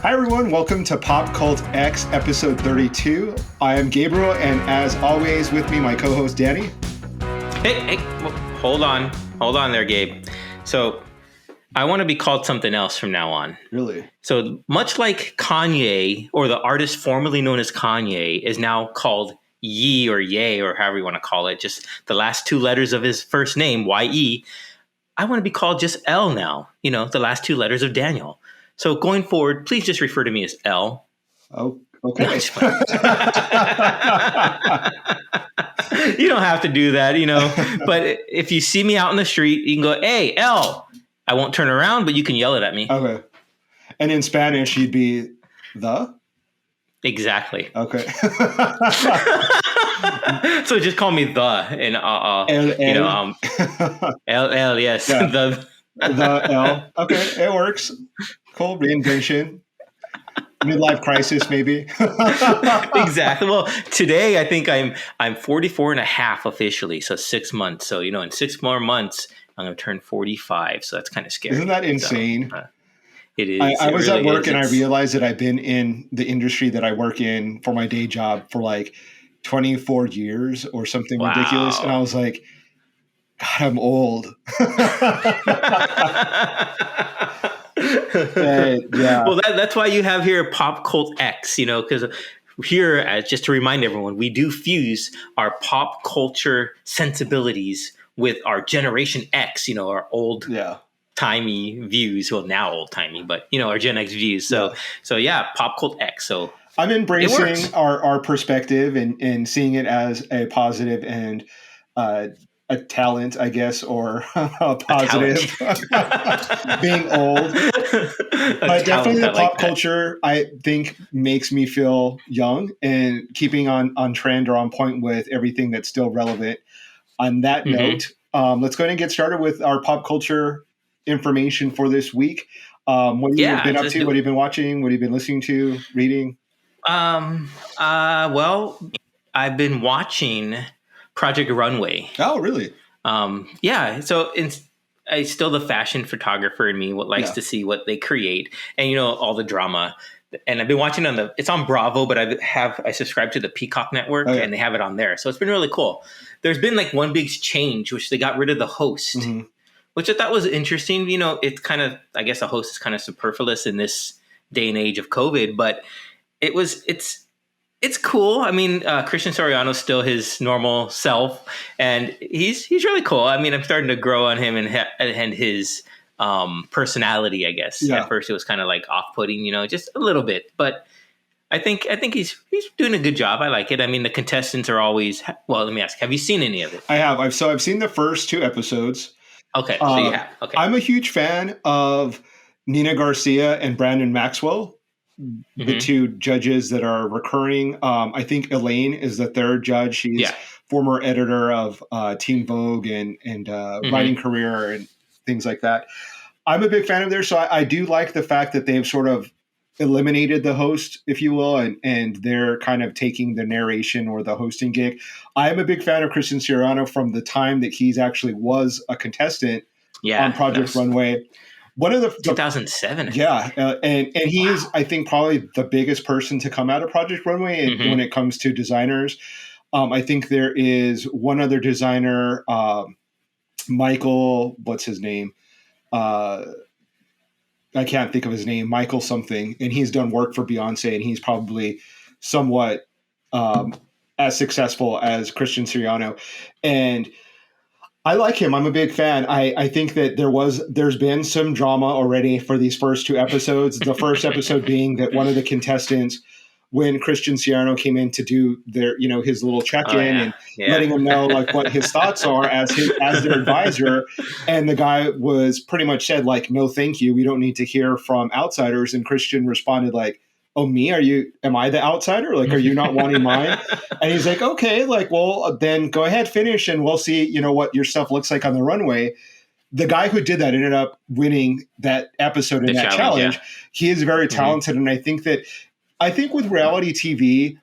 Hi everyone, welcome to PopCultX episode 32. I am Gabriel, and as always with me, my co-host Danny. Hey, hold on there, Gabe. So I want to be called something else from now on. Really? So much like Kanye, or the artist formerly known as Kanye, is now called Ye or Ye, or however you want to call it, just the last two letters of his first name, Y-E. I want to be called just L now, the last two letters of Daniel. So going forward, please just refer to me as L. Oh, okay. No, you don't have to do that, But if you see me out in the street, you can go, "Hey, L." I won't turn around, but you can yell it at me. Okay. And in Spanish, you'd be the? Exactly. Okay. So just call me the and L, yes. Yeah. The L. Okay, it works. Cool. Reinvention. Midlife crisis, maybe. Exactly. Well, today I think I'm 44 and a half officially, so 6 months. So, in 6 more months, I'm going to turn 45. So that's kind of scary. Isn't that insane? So, it is. I was really at work is. and I realized that I've been in the industry that I work in for my day job for like 24 years or something ridiculous. And I was like, God, I'm old. Yeah. Well, that's why you have here PopCultX, because here, just to remind everyone, we do fuse our pop culture sensibilities with our Generation X, our old timey views. Well, now old timey, but our Gen X views. So PopCultX. So I'm embracing our perspective and seeing it as a positive and a talent, I guess, or a positive being old. But definitely the pop culture, I think, makes me feel young and keeping on trend or on point with everything that's still relevant. On that note, let's go ahead and get started with our pop culture information for this week. What have you been up to? What have you been watching? What have you been listening to, reading? Well, I've been watching Project Runway. Oh, really? Yeah. So it's still the fashion photographer in me likes to see what they create and, all the drama. And I've been watching it's on Bravo, but I subscribe to the Peacock network and they have it on there. So it's been really cool. There's been like one big change, which they got rid of the host, which I thought was interesting. It's kind of, I guess a host is kind of superfluous in this day and age of COVID, but it's cool. I mean, Christian Soriano's still his normal self, and he's really cool. I mean, I'm starting to grow on him and his personality, I guess. Yeah. At first, it was kind of like off-putting, just a little bit. But I think he's doing a good job. I like it. I mean, the contestants are always. Well, let me ask: have you seen any of it? I have. I've seen the first 2 episodes. Okay, so you have. Okay, I'm a huge fan of Nina Garcia and Brandon Maxwell. The 2 judges that are recurring. I think Elaine is the 3rd judge. She's former editor of Teen Vogue and writing career and things like that. I'm a big fan of theirs, so I do like the fact that they've sort of eliminated the host, if you will, and they're kind of taking the narration or the hosting gig. I'm a big fan of Christian Siriano from the time that he's actually was a contestant on Project Runway. One of the 2007. And he is, I think, probably the biggest person to come out of Project Runway when it comes to designers. I think there is one other designer, Michael. What's his name? I can't think of his name. Michael something, and he's done work for Beyonce, and he's probably somewhat as successful as Christian Siriano, and I like him. I'm a big fan. I think that there's been some drama already for these first 2 episodes. The first episode being that one of the contestants, when Christian Siriano came in to do their, his little check-in and letting him know like what his thoughts are as their advisor, and the guy was pretty much said like, no, thank you. We don't need to hear from outsiders. And Christian responded like, oh, me? Am I the outsider? Like, are you not wanting mine? And he's like, okay, like, well, then go ahead, finish, and we'll see, what your stuff looks like on the runway. The guy who did that ended up winning that episode in that challenge. Yeah. He is very talented. And I think with reality TV,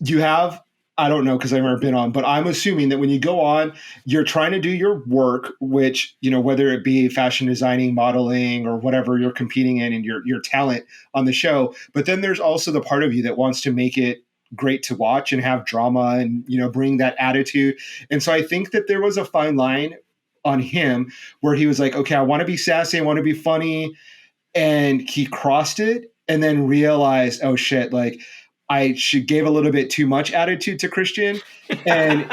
you have I don't know because I've never been on, but I'm assuming that when you go on, you're trying to do your work, which, whether it be fashion designing, modeling, or whatever you're competing in and your talent on the show. But then there's also the part of you that wants to make it great to watch and have drama and, bring that attitude. And so I think that there was a fine line on him where he was like, okay, I want to be sassy, I want to be funny. And he crossed it and then realized, oh shit, like gave a little bit too much attitude to Christian. And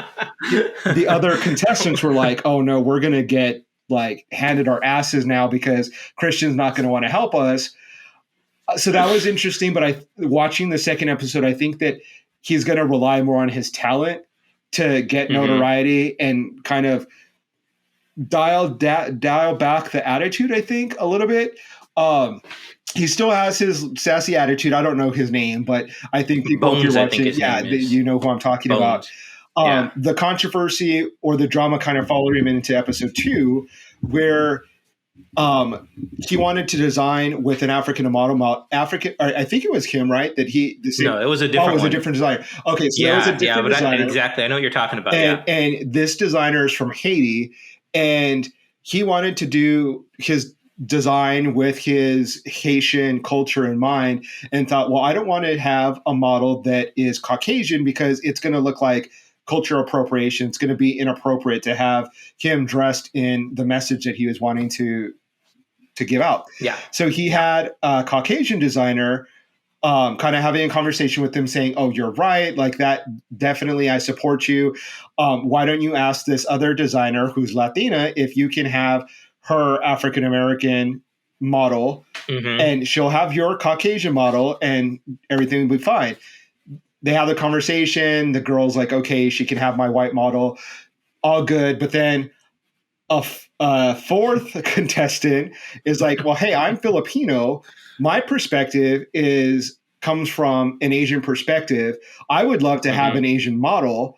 the other contestants were like, oh no, we're going to get like handed our asses now because Christian's not going to want to help us. So that was interesting. But watching the second episode, I think that he's going to rely more on his talent to get notoriety and kind of dial back the attitude, I think, a little bit. He still has his sassy attitude. I don't know his name, but I think people, Bones, if you're watching, you know who I'm talking Bones. about. The controversy or the drama kind of followed him into episode 2, where he wanted to design with an African model. I think it was him, right? No, it was a different. Oh, it was a different designer. Okay, so it was a different designer. Exactly. I know what you're talking about. And this designer is from Haiti, and he wanted to do his design with his Haitian culture in mind, and thought, well, I don't want to have a model that is Caucasian because it's going to look like culture appropriation. It's going to be inappropriate to have him dressed in the message that he was wanting to give out. Yeah. So he had a Caucasian designer kind of having a conversation with him saying, oh, you're right. Like that. Definitely. I support you. Why don't you ask this other designer who's Latina if you can have her African-American model and she'll have your Caucasian model and everything will be fine. They have the conversation. The girl's like, okay, she can have my white model. All good. But then a fourth contestant is like, well, hey, I'm Filipino. My perspective comes from an Asian perspective. I would love to have an Asian model.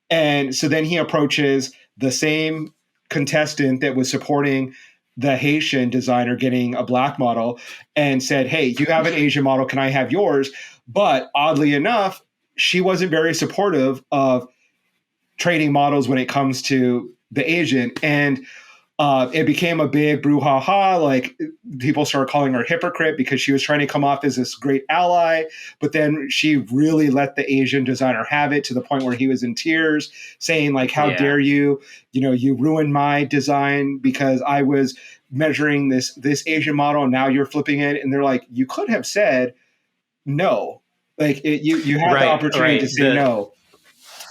And so then he approaches the same contestant that was supporting the Haitian designer getting a black model and said, hey, you have an Asian model. Can I have yours? But oddly enough, she wasn't very supportive of trading models when it comes to the Asian. And it became a big brouhaha. Like people started calling her a hypocrite because she was trying to come off as this great ally, but then she really let the Asian designer have it to the point where he was in tears, saying like, "How dare you? You ruined my design because I was measuring this Asian model, and now you're flipping it." And they're like, "You could have said no. Like you had the opportunity to say no."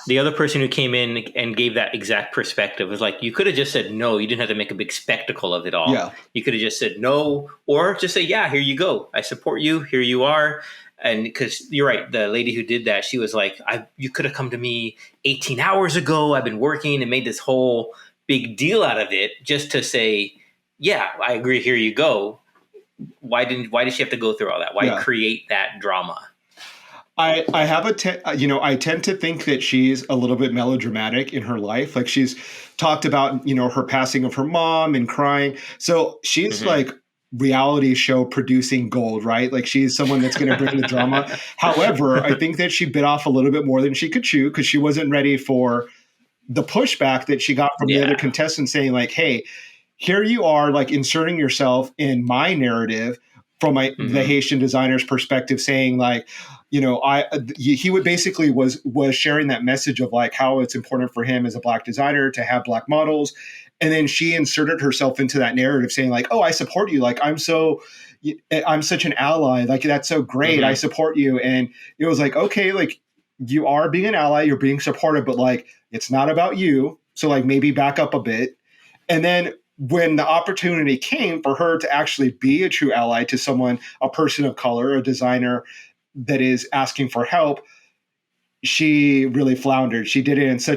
The other person who came in and gave that exact perspective was like, you could have just said no. You didn't have to make a big spectacle of it all. Yeah. You could have just said no, or just say, yeah, here you go. I support you. Here you are. And because you're right, the lady who did that, she was like, you could have come to me 18 hours ago. I've been working and made this whole big deal out of it just to say, yeah, I agree. Here you go. Why did she have to go through all that? Why create that drama? I tend to think that she's a little bit melodramatic in her life. Like she's talked about, her passing of her mom and crying. So she's like reality show producing gold, right? Like she's someone that's going to bring the drama. However, I think that she bit off a little bit more than she could chew because she wasn't ready for the pushback that she got from the other contestants saying like, hey, here you are like inserting yourself in my narrative from the Haitian designer's perspective, saying like, he would basically was sharing that message of like how it's important for him as a black designer to have black models. And then she inserted herself into that narrative saying like, oh, I support you. Like, I'm such an ally. Like, that's so great. I support you. And it was like, okay, like you are being an ally, you're being supportive, but like, it's not about you. So like maybe back up a bit. And then when the opportunity came for her to actually be a true ally to someone, a person of color, a designer that is asking for help, she really floundered. She did it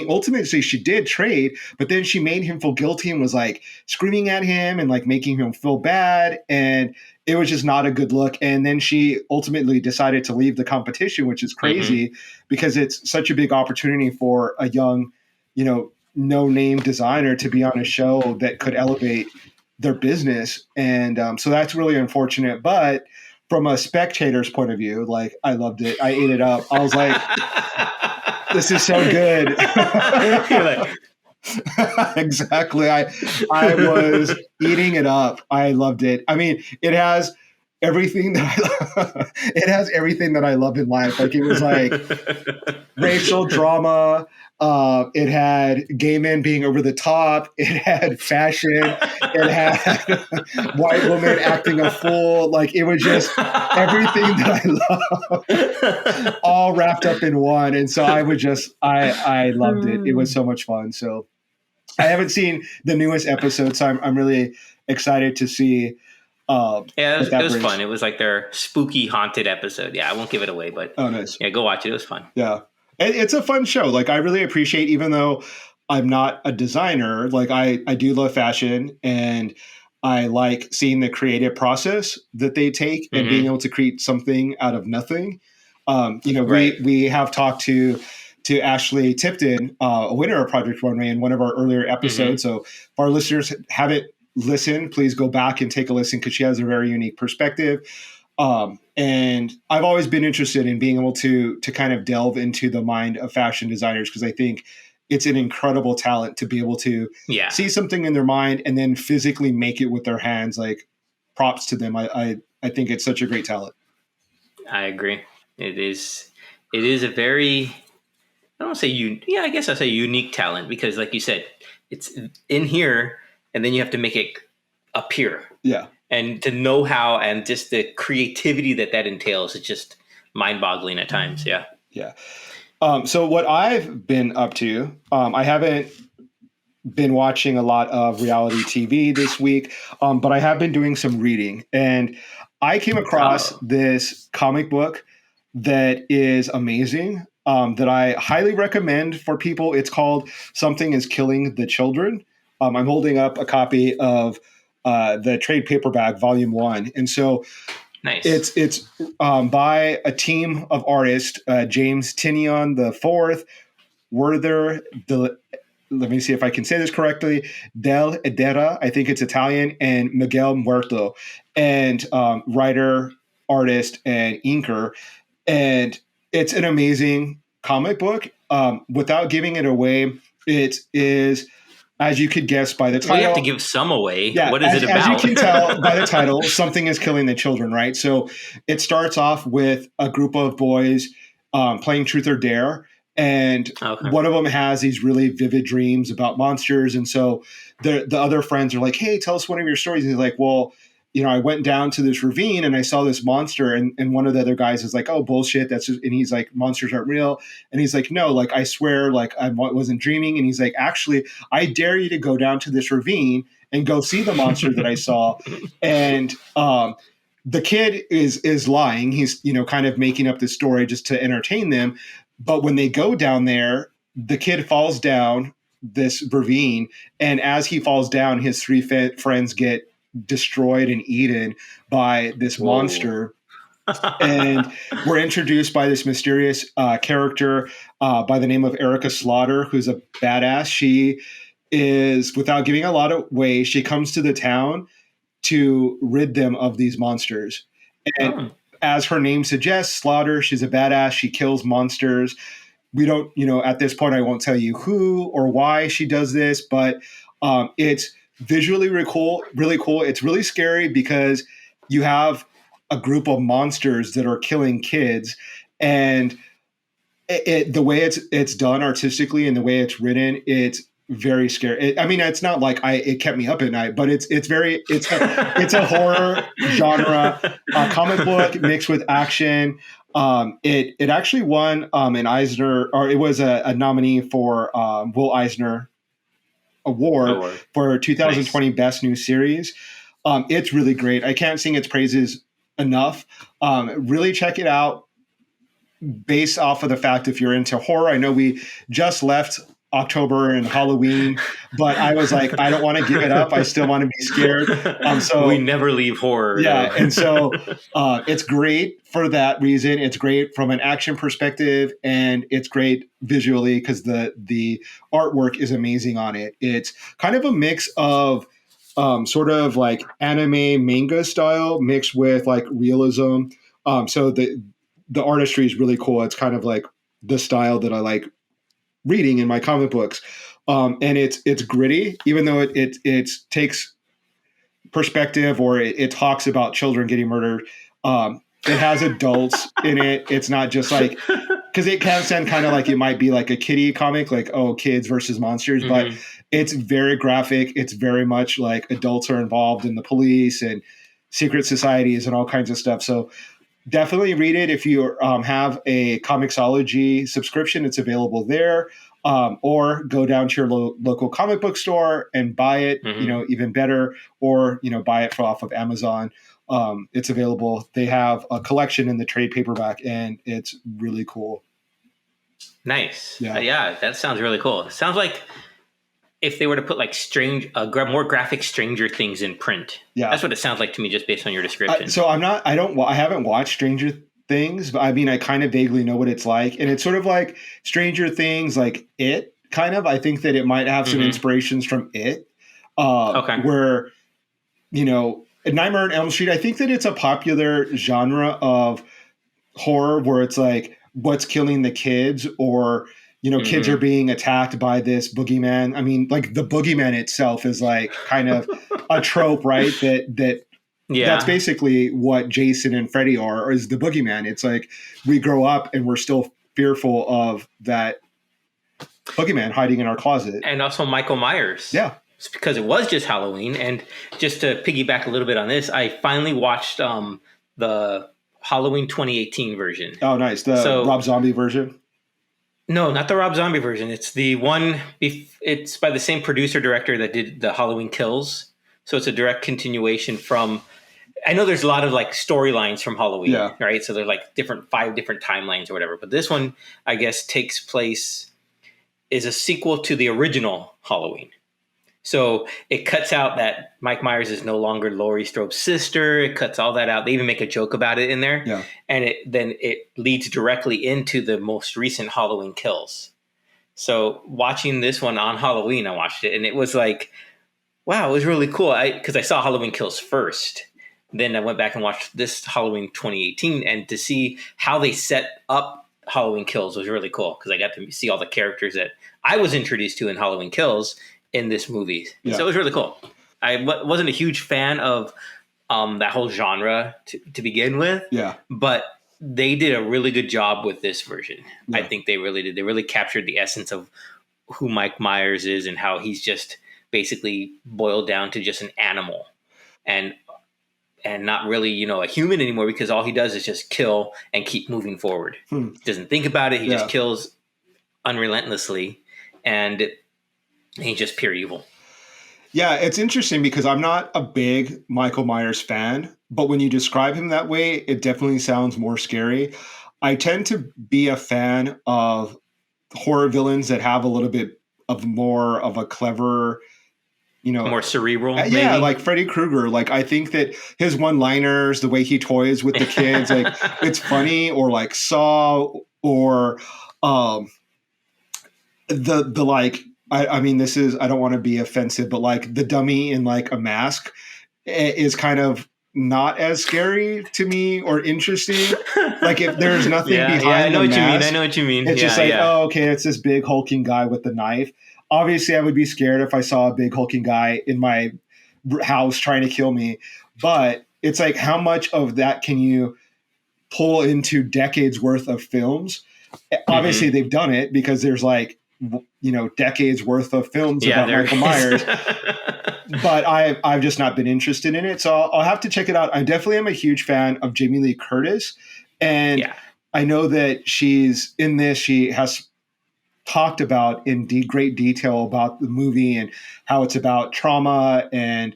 ultimately she did trade, but then she made him feel guilty and was like screaming at him and like making him feel bad. And it was just not a good look. And then she ultimately decided to leave the competition, which is crazy because it's such a big opportunity for a young, no-name designer to be on a show that could elevate their business. And so that's really unfortunate. But from a spectator's point of view, like I loved it. I ate it up. I was like, this is so good. You're like, exactly. I was eating it up. I loved it. I mean, it has everything that it has everything that I love in life. Like it was like racial drama. It had gay men being over the top. It had fashion. It had white women acting a fool. Like it was just everything that I love, all wrapped up in one. And so I loved it. It was so much fun. So I haven't seen the newest episode, so I'm really excited to see. Yeah, it was fun. It was like their spooky haunted episode. Yeah, I won't give it away, but nice. Yeah, go watch it. It was fun. Yeah, it's a fun show. Like I really appreciate, even though I'm not a designer, like I do love fashion, and I like seeing the creative process that they take and being able to create something out of nothing. We have talked to Ashley Tipton, a winner of Project Runway, in one of our earlier episodes. So if our listeners haven't listened, please go back and take a listen because she has a very unique perspective. And I've always been interested in being able to kind of delve into the mind of fashion designers because I think it's an incredible talent to be able to see something in their mind and then physically make it with their hands. Like props to them. I think it's such a great talent. I agree. It is a very, I don't say I guess I'll say unique talent because like you said, it's in here and then you have to make it appear. Yeah. And to know how and just the creativity that entails is just mind-boggling at times. Yeah. Yeah. So what I've been up to, I haven't been watching a lot of reality TV this week, but I have been doing some reading. And I came across this comic book that is amazing, that I highly recommend for people. It's called Something is Killing the Children. I'm holding up a copy of the trade paperback, Volume 1. And so nice. It's by a team of artists, James Tinion the Fourth, Werther, let me see if I can say this correctly, Del Edera, I think it's Italian, and Miguel Muerto, and writer, artist, and inker. And it's an amazing comic book. Without giving it away, it is, as you could guess by the title. Well, you have to give some away. Yeah, what is it about? As you can tell by the title, Something is Killing the Children, right? So it starts off with a group of boys playing Truth or Dare. And one of them has these really vivid dreams about monsters. And so the other friends are like, hey, tell us one of your stories. And he's like, well, I went down to this ravine and I saw this monster. And one of the other guys is like, oh, bullshit. That's just, and he's like, monsters aren't real. And he's like, no, like, I swear, like, I wasn't dreaming. And he's like, actually, I dare you to go down to this ravine and go see the monster that I saw. And the kid is lying. He's, kind of making up this story just to entertain them. But when they go down there, the kid falls down this ravine. And as he falls down, his three friends get destroyed and eaten by this monster. And we're introduced by this mysterious character by the name of Erica Slaughter, who's a badass. She is, without giving a lot away, she comes to the town to rid them of these monsters. And as her name suggests, Slaughter, she's a badass. She kills monsters. We don't, at this point, I won't tell you who or why she does this, but it's visually really cool. It's really scary because you have a group of monsters that are killing kids, and the way it's done artistically and the way it's written, it's very scary. It's not like it kept me up at night, but it's a horror genre comic book mixed with action. It actually won an Eisner, or it was a nominee for Will Eisner Award for 2020 Best New Series. It's really great. I can't sing its praises enough. Really check it out based off of the fact if you're into horror. I know we just left October and Halloween, but I was like, I don't want to give it up. I still want to be scared. So we never leave horror. Yeah. And so it's great for that reason. It's great from an action perspective, and it's great visually because the artwork is amazing on it. It's kind of a mix of sort of like anime manga style mixed with like realism. So the artistry is really cool. It's kind of like the style that I like reading in my comic books. And it's gritty, even though it takes perspective, or it talks about children getting murdered. It has adults in it. It's not just like, because it can sound kind of like it might be like a kiddie comic, like, oh, kids versus monsters, but it's very graphic. It's very much like adults are involved in the police and secret societies and all kinds of stuff. So definitely read it. If you have a Comixology subscription, it's available there. Or go down to your local comic book store and buy it, even better, or, buy it off of Amazon. It's available. They have a collection in the trade paperback, and it's really cool. Nice. Yeah, that sounds really cool. It sounds like if they were to put like more graphic Stranger Things in print. Yeah. That's what it sounds like to me, just based on your description. I haven't watched Stranger Things, but I mean, I kind of vaguely know what it's like. And it's sort of like Stranger Things, like It, kind of. I think that it might have some inspirations from It. Where, Nightmare on Elm Street, I think that it's a popular genre of horror where it's like, what's killing the kids, or kids are being attacked by this boogeyman. I mean, like the boogeyman itself is like kind of a trope, right? That's basically what Jason and Freddy are, or is the boogeyman. It's like we grow up and we're still fearful of that boogeyman hiding in our closet. And also Michael Myers. Yeah. It's because it was just Halloween. And just to piggyback a little bit on this, I finally watched the Halloween 2018 version. Oh, nice. The Rob Zombie version? No, not the Rob Zombie version. It's the one, it's by the same producer director that did the Halloween Kills. So it's a direct continuation from, I know there's a lot of like storylines from Halloween, right? So there's like 5 different timelines or whatever. But this one, I guess, is a sequel to the original Halloween. So it cuts out that Mike Myers is no longer Laurie Strode's sister. It cuts all that out. They even make a joke about it in there. Yeah. And it leads directly into the most recent Halloween Kills. So watching this one on Halloween, I watched it, and it was like, wow, it was really cool. Because I saw Halloween Kills first. Then I went back and watched this Halloween 2018, and to see how they set up Halloween Kills was really cool, because I got to see all the characters that I was introduced to in Halloween Kills in this movie. Yeah. So it was really cool. I wasn't a huge fan of that whole genre to begin with. Yeah. But they did a really good job with this version. Yeah. I think they really did. They really captured the essence of who Mike Myers is and how he's just basically boiled down to just an animal and not really, a human anymore, because all he does is just kill and keep moving forward. Doesn't think about it. He just kills unrelentlessly, and he's just pure evil. Yeah, it's interesting because I'm not a big Michael Myers fan, but when you describe him that way, it definitely sounds more scary. I tend to be a fan of horror villains that have a little bit of more of a clever, more cerebral. Maybe? Yeah, like Freddy Krueger. Like, I think that his one-liners, the way he toys with the kids, like it's funny. Or like Saw, or the like. I mean, this is, I don't want to be offensive, but like the dummy in like a mask is kind of not as scary to me or interesting. Like, if there's nothing behind I know what you mean. It's just like, oh, okay, it's this big hulking guy with the knife. Obviously, I would be scared if I saw a big hulking guy in my house trying to kill me. But it's like, how much of that can you pull into decades worth of films? Obviously, they've done it because there's like, decades worth of films about Michael Myers. But I've just not been interested in it. So I'll have to check it out. I definitely am a huge fan of Jamie Lee Curtis. And I know that she's in this. She has talked about in great detail about the movie and how it's about trauma. And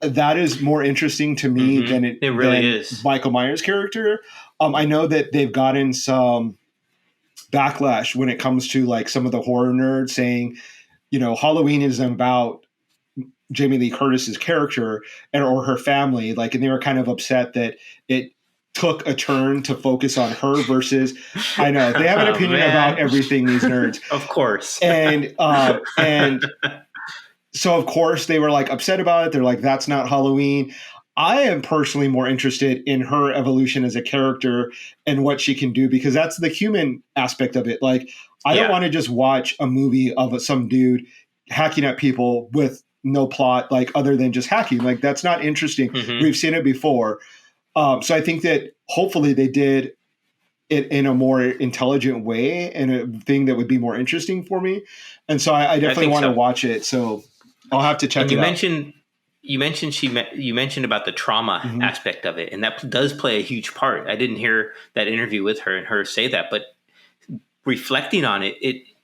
that is more interesting to me than it really is. Michael Myers' character. I know that they've gotten some backlash when it comes to like some of the horror nerds saying, Halloween isn't about Jamie Lee Curtis's character or her family. Like, and they were kind of upset that it took a turn to focus on her versus, I know they have an opinion about everything, these nerds. Of course. And So of course they were like upset about it. They're like, that's not Halloween. I am personally more interested in her evolution as a character and what she can do, because that's the human aspect of it. Like, I don't Yeah. want to just watch a movie of some dude hacking at people with no plot, like other than just hacking. Like, that's not interesting. Mm-hmm. We've seen it before. So I think that hopefully they did it in a more intelligent way and a thing that would be more interesting for me. And so I definitely want to watch it. So I'll have to check and it out. You mentioned about the trauma aspect of it, and that does play a huge part. I didn't hear that interview with her and her say that, but reflecting on it,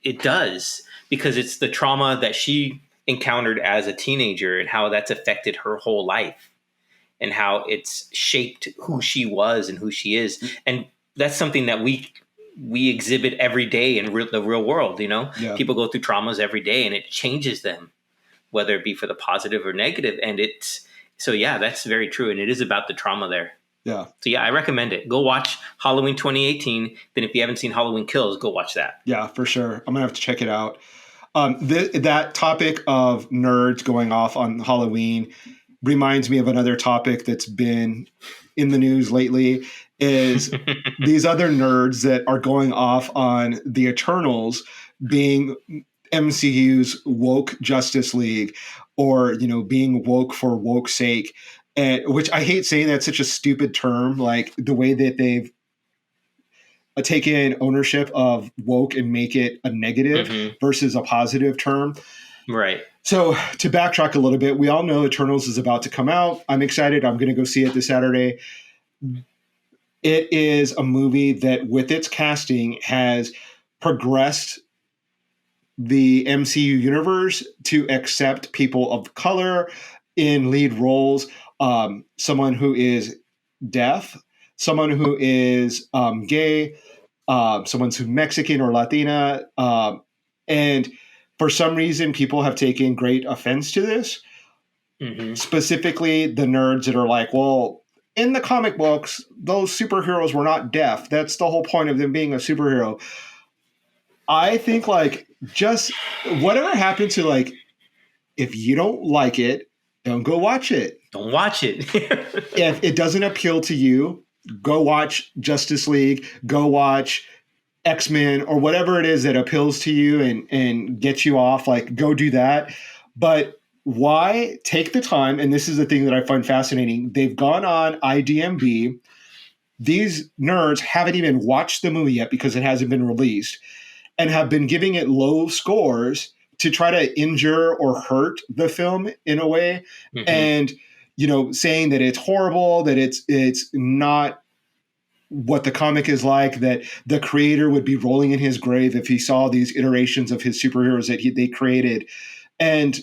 it does, because it's the trauma that she encountered as a teenager and how that's affected her whole life and how it's shaped who she was and who she is. And that's something that we exhibit every day in the real world. Yeah. People go through traumas every day, and it changes them, whether it be for the positive or negative. And that's very true. And it is about the trauma there. Yeah. So yeah, I recommend it. Go watch Halloween 2018. Then if you haven't seen Halloween Kills, go watch that. Yeah, for sure. I'm going to have to check it out. That topic of nerds going off on Halloween reminds me of another topic that's been in the news lately, is these other nerds that are going off on the Eternals being MCU's woke Justice League, or, being woke for woke's sake. And, which I hate saying, that's such a stupid term, like the way that they've taken ownership of woke and make it a negative versus a positive term. Right. So to backtrack a little bit, we all know Eternals is about to come out. I'm excited. I'm going to go see it this Saturday. It is a movie that, with its casting, has progressed the MCU universe to accept people of color in lead roles. Someone who is deaf, someone who is gay, someone who's Mexican or Latina. And for some reason, people have taken great offense to this. Specifically, the nerds that are like, well, in the comic books, those superheroes were not deaf. That's the whole point of them being a superhero. I think, like, just whatever happened to, like, if you don't like it, don't go watch it. Don't watch it. If it doesn't appeal to you, go watch Justice League, go watch X-Men, or whatever it is that appeals to you and gets you off. Like, go do that. But why take the time? And this is the thing that I find fascinating. They've gone on IMDb. These nerds haven't even watched the movie yet because it hasn't been released, and have been giving it low scores to try to injure or hurt the film in a way. And, saying that it's horrible, that it's not what the comic is like, that the creator would be rolling in his grave if he saw these iterations of his superheroes that they created. And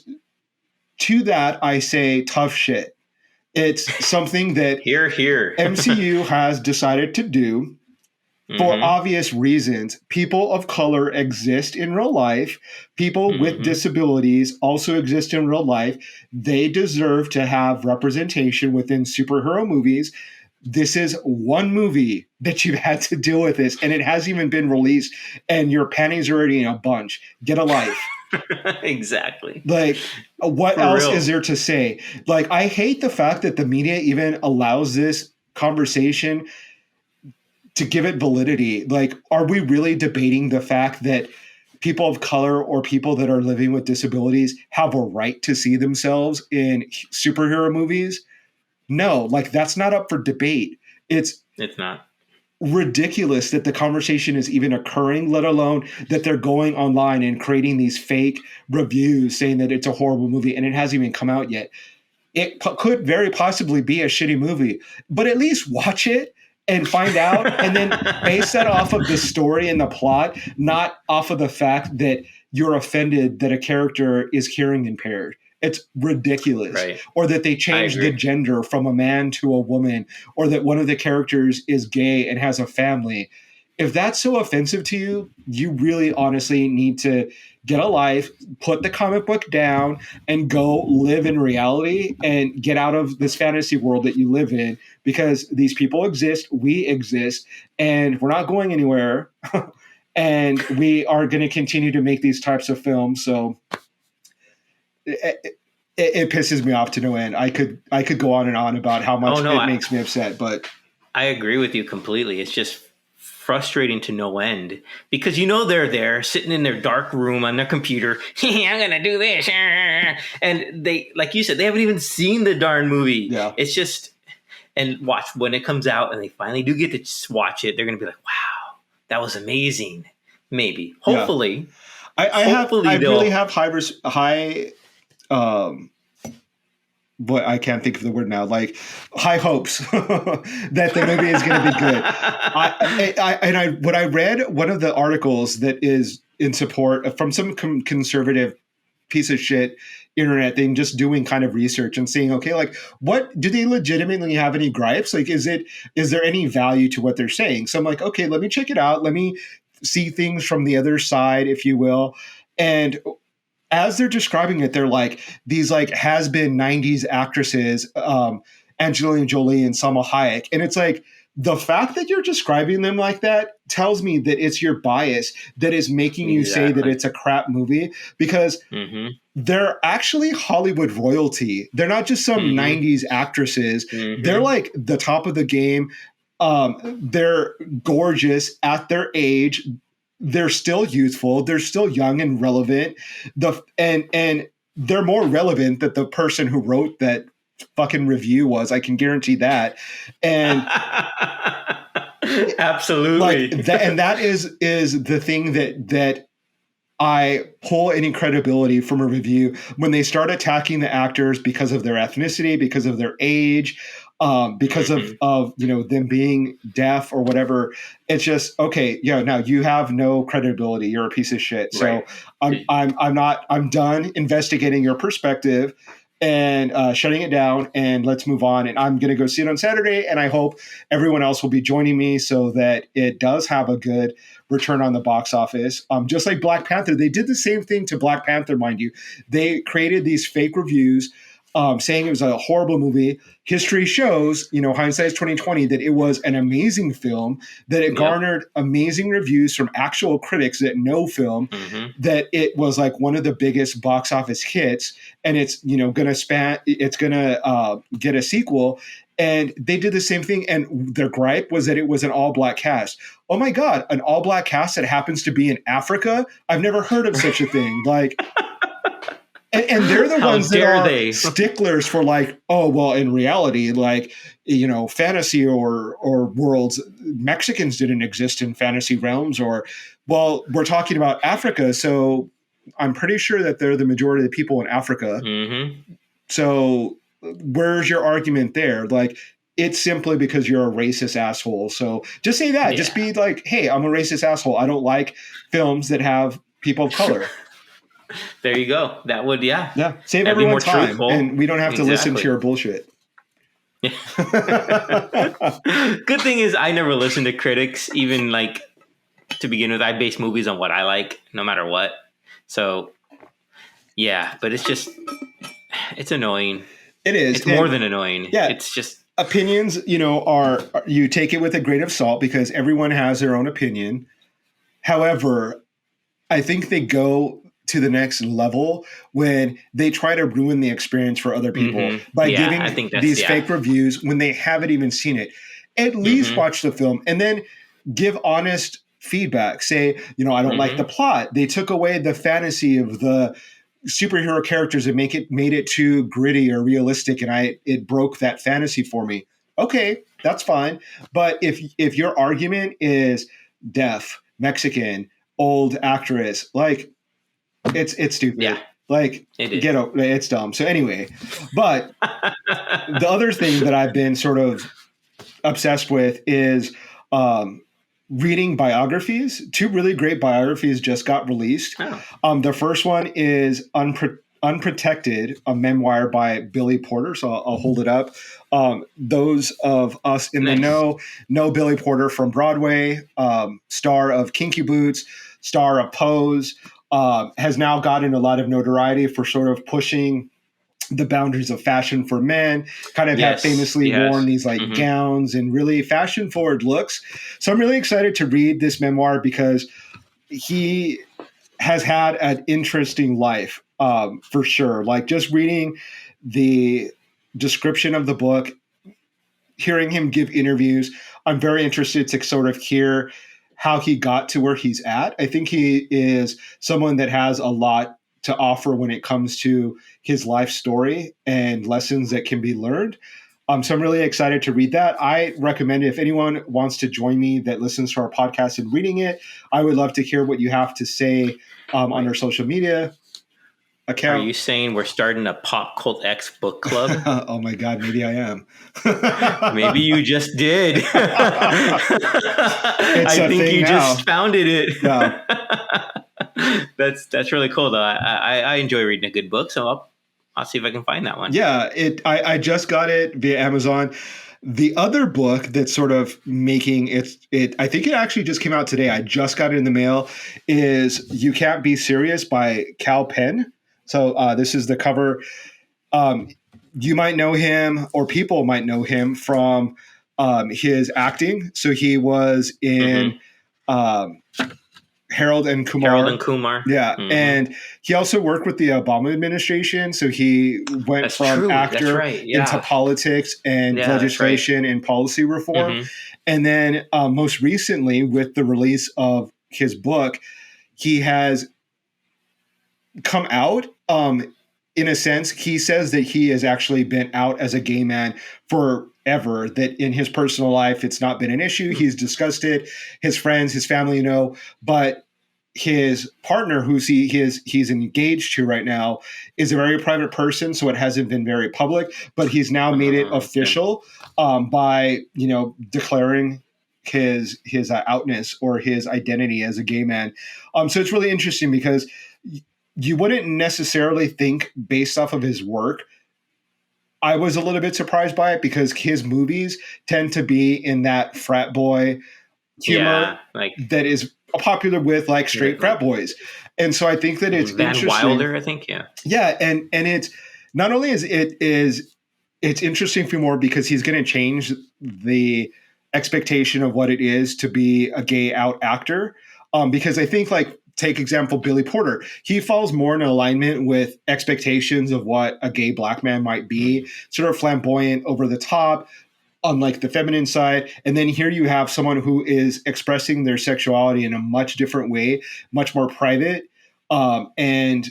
to that, I say, tough shit. It's something that here. MCU has decided to do. For obvious reasons. People of color exist in real life. People with disabilities also exist in real life. They deserve to have representation within superhero movies. This is one movie that you've had to deal with this, and it hasn't even been released, and your panties are already in a bunch. Get a life. Exactly. Like, what For else real. is there to say? Like, I hate the fact that the media even allows this conversation to give it validity. Like, are we really debating the fact that people of color or people that are living with disabilities have a right to see themselves in superhero movies? No, like, that's not up for debate. It's not ridiculous that the conversation is even occurring, let alone that they're going online and creating these fake reviews saying that it's a horrible movie and it hasn't even come out yet. It could very possibly be a shitty movie, but at least watch it and find out, and then base that off of the story and the plot, not off of the fact that you're offended that a character is hearing impaired. It's ridiculous. Right. Or that they changed the gender from a man to a woman, or that one of the characters is gay and has a family. If that's so offensive to you, you really honestly need to get a life, put the comic book down, and go live in reality and get out of this fantasy world that you live in, because these people exist, we exist, and we're not going anywhere. And we are going to continue to make these types of films. So it pisses me off to no end. I could go on and on about how much it makes me upset, but I agree with you completely. It's just frustrating to no end because they're there sitting in their dark room on their computer. I'm gonna do this, and they, like you said, they haven't even seen the darn movie. Yeah. It's just, and watch when it comes out and they finally do get to watch it. They're gonna be like, "Wow, that was amazing." Maybe, hopefully, I really have high. But I can't think of the word now. Like high hopes that the movie is going to be good. When I read one of the articles that is in support from some conservative piece of shit internet thing, just doing kind of research and seeing, okay, like what do they legitimately have any gripes? Like, is there any value to what they're saying? So I'm like, okay, let me check it out. Let me see things from the other side, if you will. And as they're describing it, they're like these like has-been 90s actresses, Angelina Jolie and Salma Hayek. And it's like the fact that you're describing them like that tells me that it's your bias that is making you say that it's a crap movie, because they're actually Hollywood royalty. They're not just some 90s actresses. They're like the top of the game. They're gorgeous at their age. They're still youthful. They're still young and relevant. And they're more relevant than the person who wrote that fucking review was. I can guarantee that. And absolutely, like that, and that is the thing that I pull any credibility from a review when they start attacking the actors because of their ethnicity, because of their age, because of them being deaf or whatever. It's just, okay, yeah, now you have no credibility. You're a piece of shit. So right. I'm done investigating your perspective and shutting it down, and let's move on. And I'm going to go see it on Saturday, and I hope everyone else will be joining me so that it does have a good return on the box office. Just like Black Panther, they did the same thing to Black Panther, mind you. They created these fake reviews saying it was a horrible movie. History shows, hindsight's 2020, that it was an amazing film, that it garnered amazing reviews from actual critics that know film, that it was like one of the biggest box office hits, and it's, gonna get a sequel. And they did the same thing. And their gripe was that it was an all-black cast. Oh my God, an all-black cast that happens to be in Africa? I've never heard of such a thing. Like, and they're the ones that are sticklers for like, oh, well, in reality, like, fantasy or worlds, Mexicans didn't exist in fantasy realms, or, well, we're talking about Africa. So I'm pretty sure that they're the majority of the people in Africa. So where's your argument there? Like, it's simply because you're a racist asshole. So just say that. Just be like, hey, I'm a racist asshole. I don't like films that have people of color. There you go. That would, save everyone's time, and we don't have to listen to your bullshit. Good thing is I never listen to critics, even like to begin with. I base movies on what I like, no matter what. So, but it's annoying. It is. It's more than annoying. Yeah. It's just opinions, are you take it with a grain of salt because everyone has their own opinion. However, I think they go to the next level when they try to ruin the experience for other people by giving these fake reviews when they haven't even seen it. At least watch the film and then give honest feedback. Say, I don't like the plot. They took away the fantasy of the superhero characters and made it too gritty or realistic, and it broke that fantasy for me. Okay, that's fine. But if your argument is deaf, Mexican, old actress, like, it's stupid. Yeah. Like, it's dumb. So anyway, but the other thing that I've been sort of obsessed with is reading biographies. 2 really great biographies just got released. The first one is Unprotected, a memoir by Billy Porter. So I'll hold it up. Those of us in the know Billy Porter from Broadway, star of Kinky Boots, star of Pose, has now gotten a lot of notoriety for sort of pushing the boundaries of fashion for men, kind of have famously worn these like gowns and really fashion forward looks. So I'm really excited to read this memoir because he has had an interesting life, for sure. Like just reading the description of the book, hearing him give interviews, I'm very interested to sort of hear how he got to where he's at. I think he is someone that has a lot to offer when it comes to his life story and lessons that can be learned. So I'm really excited to read that. I recommend it. If anyone wants to join me that listens to our podcast and reading it, I would love to hear what you have to say on our social media account. Are you saying we're starting a PopCultX book club? Oh my God, maybe I am. Maybe you just did. I think you just founded it. Yeah. That's really cool though. I enjoy reading a good book, so I'll see if I can find that one. Yeah, I just got it via Amazon. The other book that's sort of making it, I think it actually just came out today. I just got it in the mail. Is You Can't Be Serious by Kal Penn. So this is the cover. You might know him, or people might know him from his acting. So he was in Harold and Kumar. Yeah. Mm-hmm. And he also worked with the Obama administration. So he went from actor into politics and legislation and policy reform. Mm-hmm. And then most recently, with the release of his book, he has come out. In a sense, he says that he has actually been out as a gay man forever, that in his personal life, it's not been an issue. He's discussed it. His friends, his family know, but his partner, he's engaged to right now, is a very private person. So it hasn't been very public, but he's now made it official by, declaring his outness or his identity as a gay man. So it's really interesting because you wouldn't necessarily think, based off of his work. I was a little bit surprised by it because his movies tend to be in that frat boy humor that is popular with like straight frat boys. And so I think that it's Van interesting. Wilder, I think, yeah. Yeah, and it's not only it's interesting for more because he's going to change the expectation of what it is to be a gay out actor. Because I think take example, Billy Porter. He falls more in alignment with expectations of what a gay black man might be, sort of flamboyant, over the top, on like the feminine side. And then here you have someone who is expressing their sexuality in a much different way, much more private. And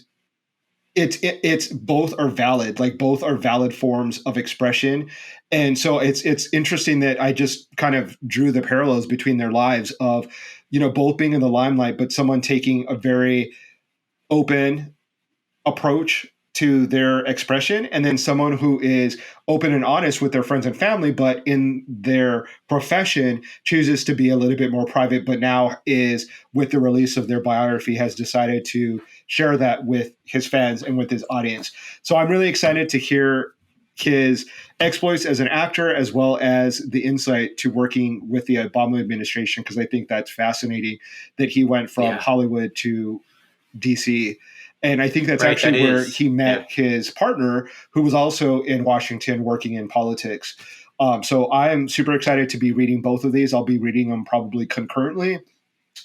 it's both are valid, both are valid forms of expression. And so it's interesting that I just kind of drew the parallels between their lives of, both being in the limelight, but someone taking a very open approach to their expression, and then someone who is open and honest with their friends and family, but in their profession chooses to be a little bit more private, but now is, with the release of their biography, has decided to share that with his fans and with his audience. So I'm really excited to hear his exploits as an actor, as well as the insight to working with the Obama administration, because I think that's fascinating that he went from Hollywood to DC. And I think that's actually where he met his partner, who was also in Washington working in politics. So I am super excited to be reading both of these. I'll be reading them probably concurrently.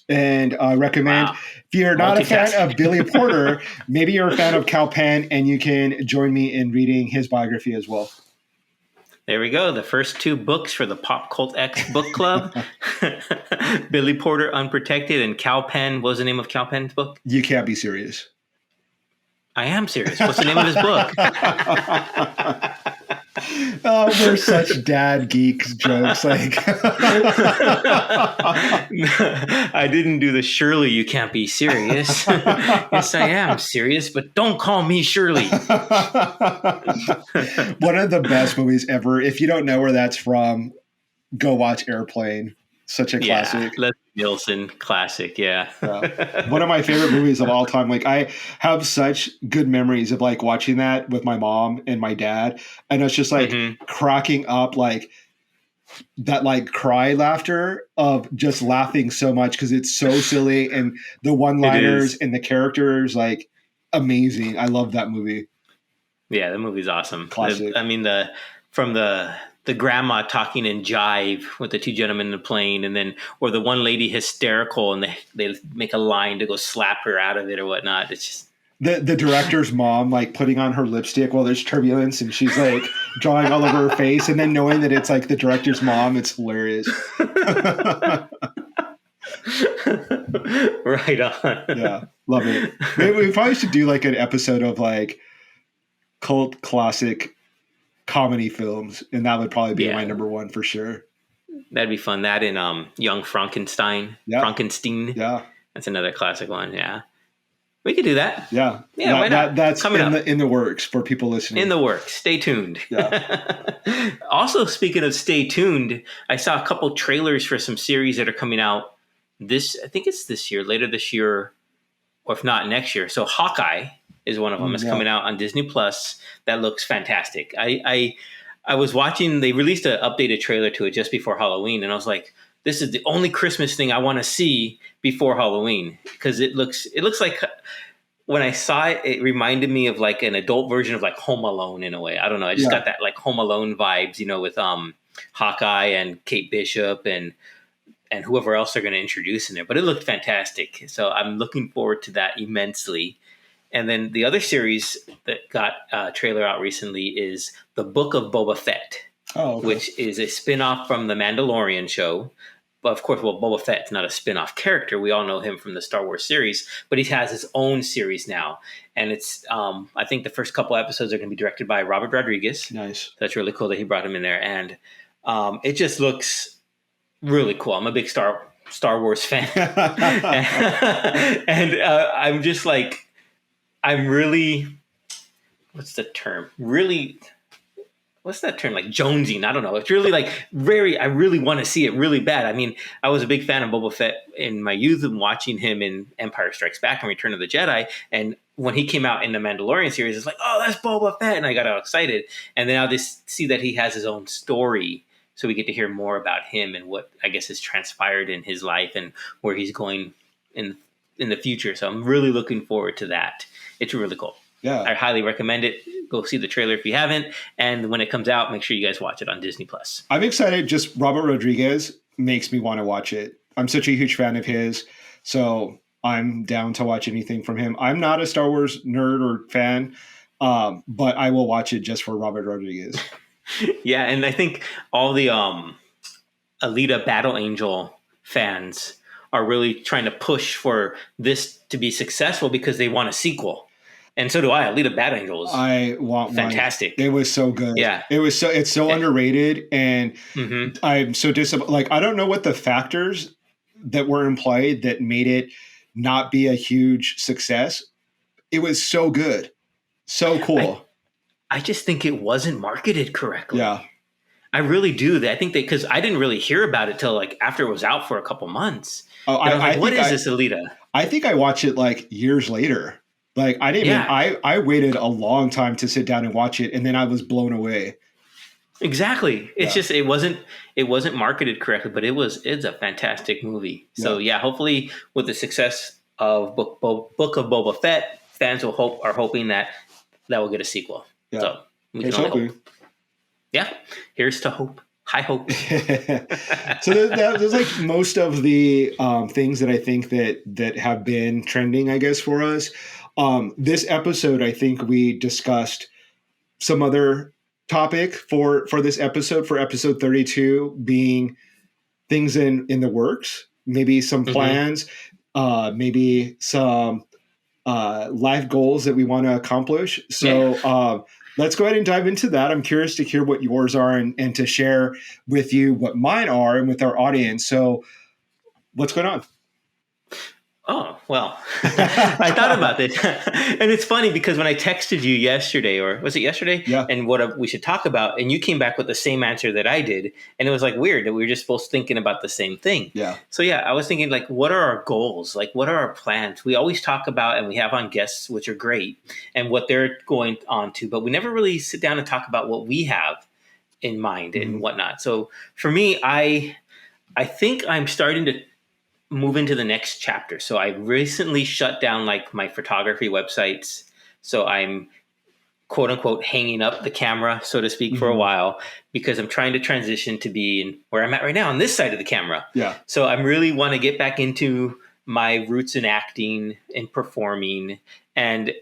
And I recommend, if you're not a fan of Billy Porter, maybe you're a fan of Kal Penn, and you can join me in reading his biography as well. There we go. The first two books for the PopCultX book club. Billy Porter, Unprotected, and Kal Penn. What was the name of Kal Penn's book? You Can't Be Serious. I am serious. What's the name of his book? Oh, we're such dad geeks jokes. I didn't do the Shirley, you can't be serious. Yes, I am serious, but don't call me Shirley. One of the best movies ever. If you don't know where that's from, go watch Airplane. Such a classic. Leslie Nielsen classic. Yeah. One of my favorite movies of all time. I have such good memories of watching that with my mom and my dad. And it's just cracking up, that cry laughter of just laughing so much because it's so silly, and the one-liners and the characters, amazing. I love that movie. Yeah, the movie's awesome. Classic. From the the grandma talking in jive with the two gentlemen in the plane, and then or the one lady hysterical, and they make a line to go slap her out of it or whatnot. It's just the director's mom like putting on her lipstick while there's turbulence, and she's like drawing all over her face, and then knowing that it's like the director's mom. It's hilarious. Right on. Yeah, love it. Maybe we probably should do like an episode of like cult classic comedy films, and that would probably be my number one for sure. That'd be fun. That and Young Frankenstein. Frankenstein. Yeah. That's another classic one. Yeah. We could do that. Yeah. Yeah, why not? That's in the works for people listening. In the works. Stay tuned. Yeah. Also, speaking of stay tuned, I saw a couple trailers for some series that are coming out I think it's this year, later this year, or if not next year. So Hawkeye is one of them. It's coming out on Disney Plus. That looks fantastic. I was watching, they released an updated trailer to it just before Halloween, and I was like, this is the only Christmas thing I want to see before Halloween, because it looks like, when I saw it, it reminded me of like an adult version of like Home Alone in a way. I don't know. I just got that like Home Alone vibes, with Hawkeye and Kate Bishop and whoever else they're going to introduce in there. But it looked fantastic. So I'm looking forward to that immensely. And then the other series that got a trailer out recently is The Book of Boba Fett, which is a spinoff from the Mandalorian show. But of course, Boba Fett's not a spinoff character. We all know him from the Star Wars series, but he has his own series now. And it's, I think the first couple episodes are going to be directed by Robert Rodriguez. Nice. That's really cool that he brought him in there. And it just looks really cool. I'm a big Star Wars fan. And I'm just like, I'm really, what's the term? Really, what's that term? Like jonesing. I don't know. It's really like I really want to see it really bad. I mean, I was a big fan of Boba Fett in my youth and watching him in Empire Strikes Back and Return of the Jedi. And when he came out in the Mandalorian series, it's like, oh, that's Boba Fett. And I got all excited. And then I'll just see that he has his own story. So we get to hear more about him and what I guess has transpired in his life and where he's going in the future. So I'm really looking forward to that. It's really cool. Yeah. I highly recommend it. Go see the trailer if you haven't. And when it comes out, make sure you guys watch it on Disney Plus. I'm excited. Just Robert Rodriguez makes me want to watch it. I'm such a huge fan of his. So I'm down to watch anything from him. I'm not a Star Wars nerd or fan, but I will watch it just for Robert Rodriguez. Yeah, and I think all the Alita Battle Angel fans are really trying to push for this to be successful because they want a sequel. And so do I. Alita Battle Angel is I want fantastic. It was so good. Yeah. It's so underrated, and I'm so disappointed. Like, I don't know what the factors that were in play that made it not be a huge success. It was so good. So cool. I just think it wasn't marketed correctly. Yeah. I really do. I think because I didn't really hear about it till like after it was out for a couple months. Oh, what is this Alita? I think I watched it like years later. Like I didn't I waited a long time to sit down and watch it, and then I was blown away. Exactly. It's just it wasn't marketed correctly, but it's a fantastic movie. So hopefully with the success of Book of Boba Fett, fans are hoping that will get a sequel. Yeah. So we can only hope. Yeah. Here's to hope. High hope. So there's like most of the things that I think that have been trending, I guess, for us. This episode, I think we discussed some other topic for this episode, for episode 32, being things in the works, maybe some plans, maybe some life goals that we want to accomplish. So let's go ahead and dive into that. I'm curious to hear what yours are and to share with you what mine are and with our audience. So what's going on? Oh, well, I thought about this. And it's funny because when I texted you yesterday, or was it yesterday? Yeah. And what we should talk about, and you came back with the same answer that I did. And it was like weird that we were just both thinking about the same thing. Yeah. So I was thinking like, what are our goals? Like, what are our plans? We always talk about, and we have on guests, which are great, and what they're going on to, but we never really sit down and talk about what we have in mind and whatnot. So for me, I think I'm starting to move into the next chapter. So I recently shut down like my photography websites. So I'm quote unquote hanging up the camera, so to speak, for a while, because I'm trying to transition to be where I'm at right now on this side of the camera. Yeah. So I really want to get back into my roots in acting and performing and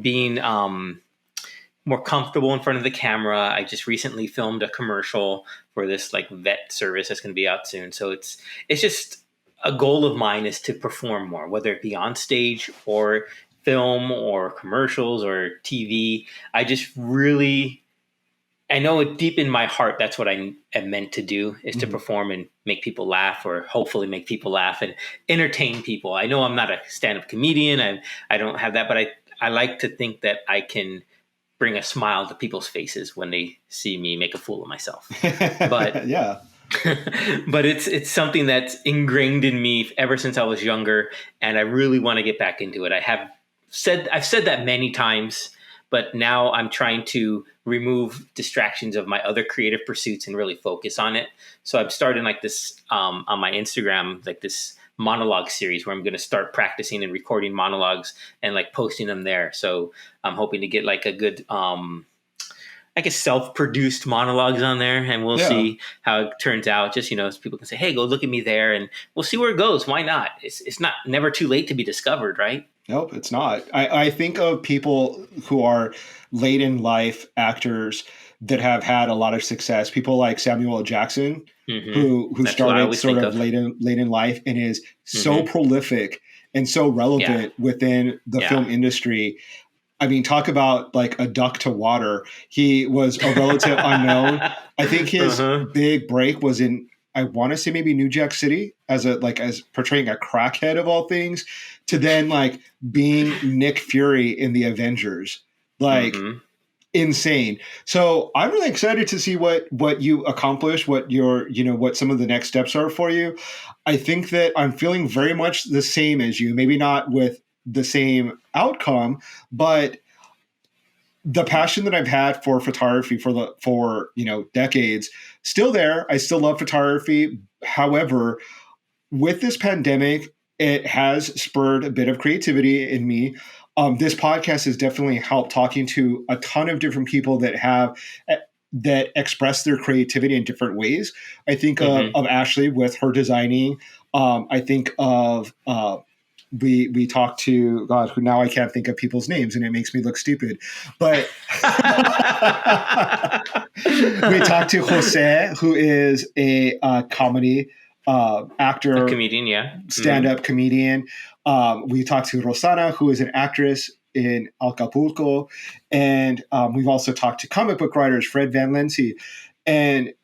being more comfortable in front of the camera. I just recently filmed a commercial for this like vet service that's going to be out soon. So it's just a goal of mine is to perform more, whether it be on stage or film or commercials or TV. I just really, I know it deep in my heart, that's what I am meant to do, is to perform and make people laugh, or hopefully make people laugh and entertain people. I know I'm not a stand-up comedian. I don't have that, but I like to think that I can bring a smile to people's faces when they see me make a fool of myself. But yeah. but it's something that's ingrained in me ever since I was younger, and I really want to get back into it. I've said that many times, but now I'm trying to remove distractions of my other creative pursuits and really focus on it. So I'm starting like this on my Instagram, like this monologue series where I'm going to start practicing and recording monologues and like posting them there. So I'm hoping to get like a good, I guess, self-produced monologues on there, and we'll see how it turns out. Just, so people can say, hey, go look at me there, and we'll see where it goes. Why not? It's not never too late to be discovered, right? Nope, it's not. I think of people who are late in life actors that have had a lot of success. People like Samuel L. Jackson, who started sort of late in life and is so prolific and so relevant within the film industry. I mean, talk about like a duck to water. He was a relative unknown. I think his big break was in, I want to say maybe New Jack City as portraying a crackhead of all things, to then like being Nick Fury in the Avengers, like insane. So I'm really excited to see what you accomplish, what what some of the next steps are for you. I think that I'm feeling very much the same as you, maybe not with the same outcome, but the passion that I've had for photography for decades, still there. I still love photography. However, with this pandemic, it has spurred a bit of creativity in me. This podcast has definitely helped, talking to a ton of different people that express their creativity in different ways. I think of Ashley with her designing. I think of we talked to, God, who now I can't think of people's names and it makes me look stupid. But we talked to Jose, who is a comedy actor, a comedian, stand-up comedian. We talked to Rosana, who is an actress in Acapulco. And we've also talked to comic book writers, Fred Van Lency. And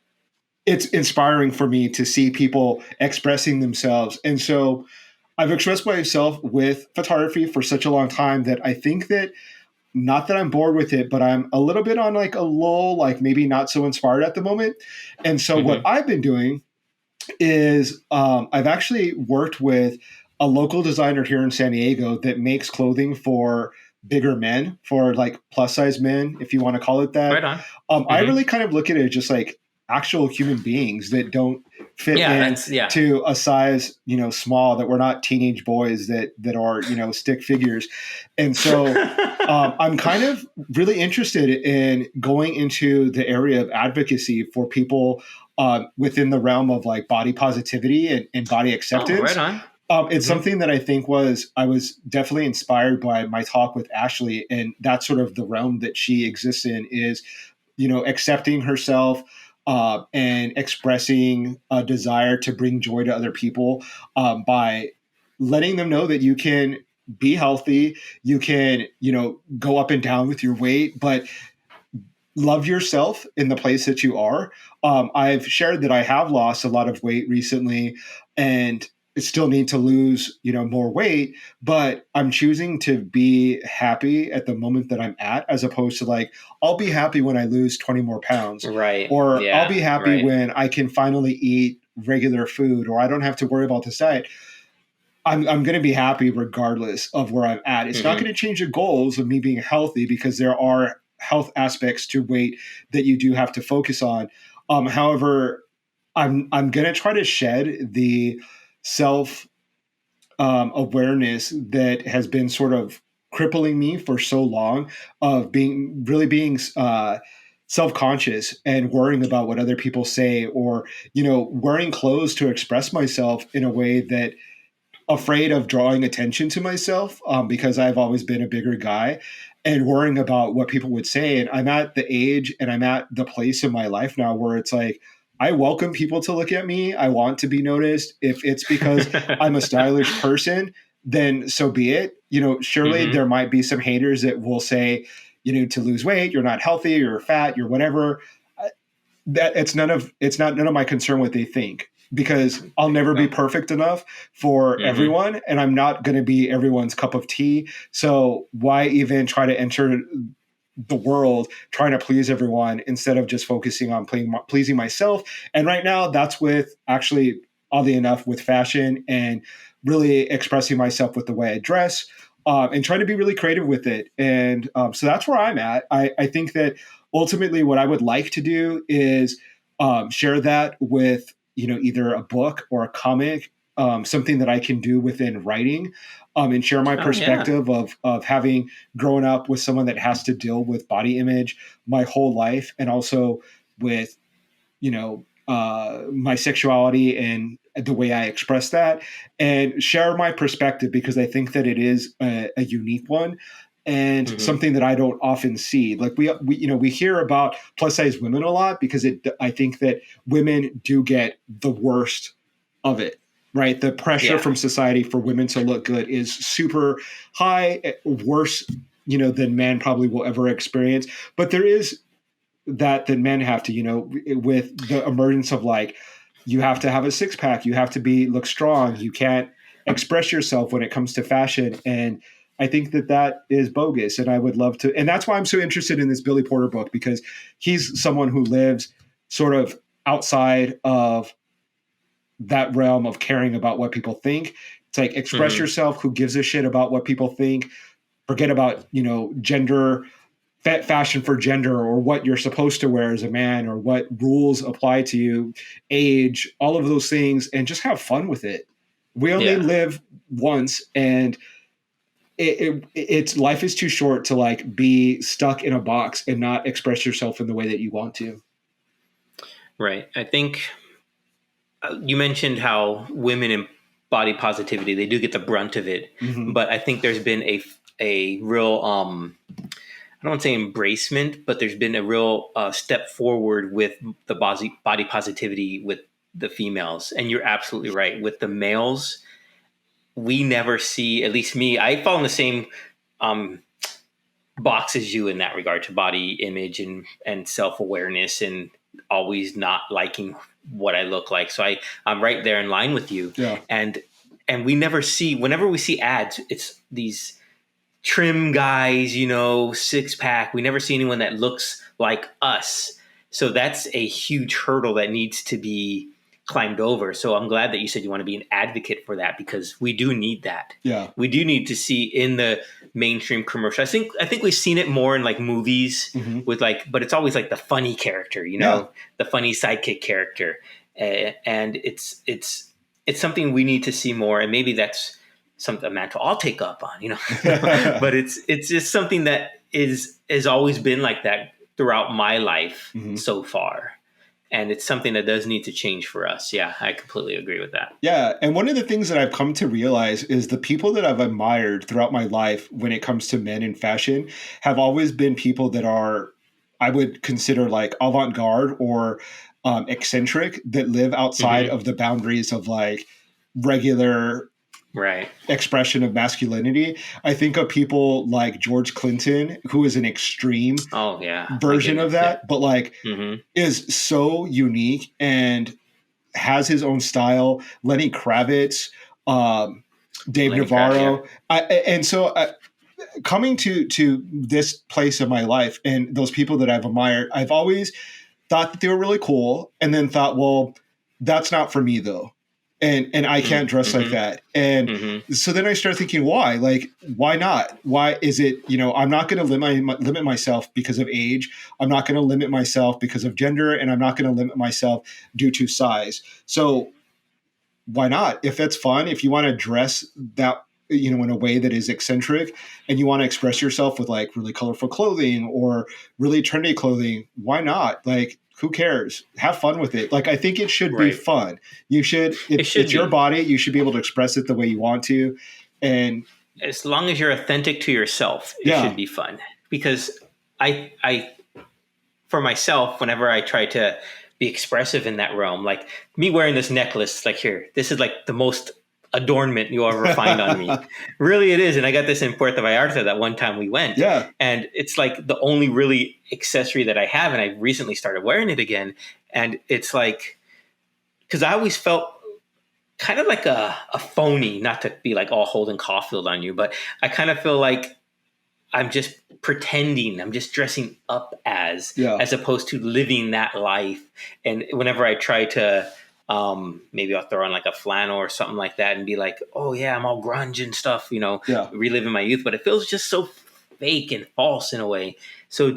it's inspiring for me to see people expressing themselves. And so I've expressed myself with photography for such a long time that I think that, not that I'm bored with it, but I'm a little bit on like a lull, like maybe not so inspired at the moment. And so what I've been doing is I've actually worked with a local designer here in San Diego that makes clothing for bigger men, for like plus size men, if you want to call it that. Right on. I really kind of look at it just like actual human beings that don't fit to a size, small, that we're not teenage boys that are, stick figures. And so I'm kind of really interested in going into the area of advocacy for people within the realm of like body positivity and body acceptance. Oh, right on. It's something that I think I was definitely inspired by my talk with Ashley, and that's sort of the realm that she exists in, is, accepting herself, and expressing a desire to bring joy to other people by letting them know that you can be healthy, you can, go up and down with your weight, but love yourself in the place that you are. I've shared that I have lost a lot of weight recently and still need to lose, more weight, but I'm choosing to be happy at the moment that I'm at, as opposed to like, I'll be happy when I lose 20 more pounds. Right. Or I'll be happy when I can finally eat regular food, or I don't have to worry about this diet. I'm going to be happy regardless of where I'm at. It's not going to change the goals of me being healthy, because there are health aspects to weight that you do have to focus on. However, I'm going to try to shed the self awareness that has been sort of crippling me for so long of being self-conscious and worrying about what other people say, or, wearing clothes to express myself in a way that afraid of drawing attention to myself, because I've always been a bigger guy, and worrying about what people would say. And I'm at the age and I'm at the place in my life now where it's like, I welcome people to look at me. I want to be noticed. If it's because I'm a stylish person, then so be it. Surely there might be some haters that will say, to lose weight, you're not healthy, you're fat, you're whatever. That it's none of my concern what they think, because I'll never be perfect enough for everyone, and I'm not going to be everyone's cup of tea. So why even try to enter the world trying to please everyone instead of just focusing on pleasing myself? And right now, that's with, actually, oddly enough, with fashion and really expressing myself with the way I dress, and trying to be really creative with it. And so that's where I'm at. I think that ultimately what I would like to do is share that with, either a book or a comic, something that I can do within writing, and share my perspective of having grown up with someone that has to deal with body image my whole life, and also with, my sexuality and the way I express that, and share my perspective, because I think that it is a unique one, and something that I don't often see. Like we hear about plus size women a lot, because I think that women do get the worst of it, right? The pressure from society for women to look good is super high, worse, than men probably will ever experience. But there is that men have to, with the emergence of, like, you have to have a six pack, you have to look strong, you can't express yourself when it comes to fashion. And I think that is bogus. And I would love to, and that's why I'm so interested in this Billy Porter book, because he's someone who lives sort of outside of that realm of caring about what people think. It's like, express yourself. Who gives a shit about what people think? Forget about, gender, fashion for gender, or what you're supposed to wear as a man, or what rules apply to you, age, all of those things, and just have fun with it. We only live once, and it's life is too short to, like, be stuck in a box and not express yourself in the way that you want to. Right. I think you mentioned how women in body positivity, they do get the brunt of it, but I think there's been a real I don't want to say embracement, but there's been a real step forward with the body positivity with the females. And you're absolutely right. With the males, we never see, at least me, I fall in the same box as you in that regard to body image and self-awareness, and always not liking what I look like. So I'm right there in line with you. Yeah. And we never see, whenever we see ads, it's these trim guys, six pack. We never see anyone that looks like us. So that's a huge hurdle that needs to be climbed over. So I'm glad that you said you want to be an advocate for that, because we do need that. Yeah. We do need to see in the mainstream commercial. I think we've seen it more in, like, movies with, like, but it's always like the funny character, the funny sidekick character. And it's something we need to see more. And maybe that's something, a mantle I'll take up on, but it's just something that has always been like that throughout my life so far. And it's something that does need to change for us. Yeah, I completely agree with that. Yeah. And one of the things that I've come to realize is the people that I've admired throughout my life when it comes to men in fashion have always been people that are, I would consider, like, avant-garde or eccentric, that live outside of the boundaries of, like, regular expression of masculinity. I think of people like George Clinton, who is an extreme version of that, but, like, is so unique and has his own style. Lenny Kravitz, Dave Navarro. And so coming to this place of my life and those people that I've admired, I've always thought that they were really cool, and then thought, well, that's not for me though. And I can't dress like that. And so then I started thinking, why? Like, why not? Why is it, I'm not going to limit myself because of age. I'm not going to limit myself because of gender. And I'm not going to limit myself due to size. So why not? If it's fun, if you want to dress that in a way that is eccentric, and you want to express yourself with like really colorful clothing or really trendy clothing, why not? Like, who cares? Have fun with it. Like, I think it should be Right. fun. You should, It if should it's your be. body, you should be able to express it the way you want to. And As long as you're authentic to yourself, it yeah, should be fun. Because I for myself, whenever I try to be expressive in that realm, like me wearing this necklace, like here, this is like the most adornment you'll ever find on me. Really, it is. And I got this in Puerto Vallarta that one time we went. yeah, And it's like the only really accessory that I have. And I recently started wearing it again. And it's like, because I always felt kind of like a phony, not to be like all Holden Caulfield on you, but I kind of feel like I'm just pretending, I'm just dressing up yeah, as opposed to living that life. And whenever I try to, maybe I'll throw on like a flannel or something like that and be like, oh yeah, I'm all grunge and stuff, yeah, reliving my youth, but it feels just so fake and false in a way. So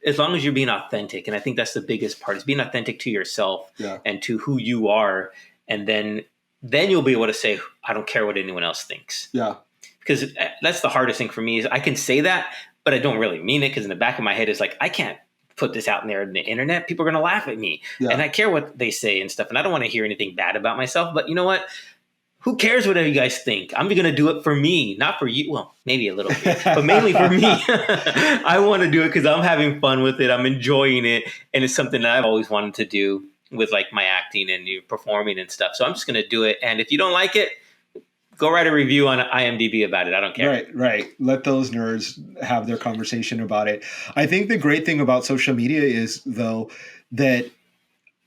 as long as you're being authentic, and I think that's the biggest part, is being authentic to yourself yeah, and to who you are. And then you'll be able to say, I don't care what anyone else thinks. yeah, Because that's the hardest thing for me is I can say that, but I don't really mean it, because in the back of my head is like, I can't put this out in there on the internet. People are going to laugh at me. yeah. And I care what they say and stuff. And I don't want to hear anything bad about myself. But you know what? Who cares what you guys think? I'm going to do it for me, not for you. Well, maybe a little bit, but mainly for me. I want to do it because I'm having fun with it. I'm enjoying it. And it's something that I've always wanted to do with like my acting and performing and stuff. So I'm just going to do it. And if you don't like it, go write a review on IMDb about it. I don't care. Right. Let those nerds have their conversation about it. I think the great thing about social media is, though, that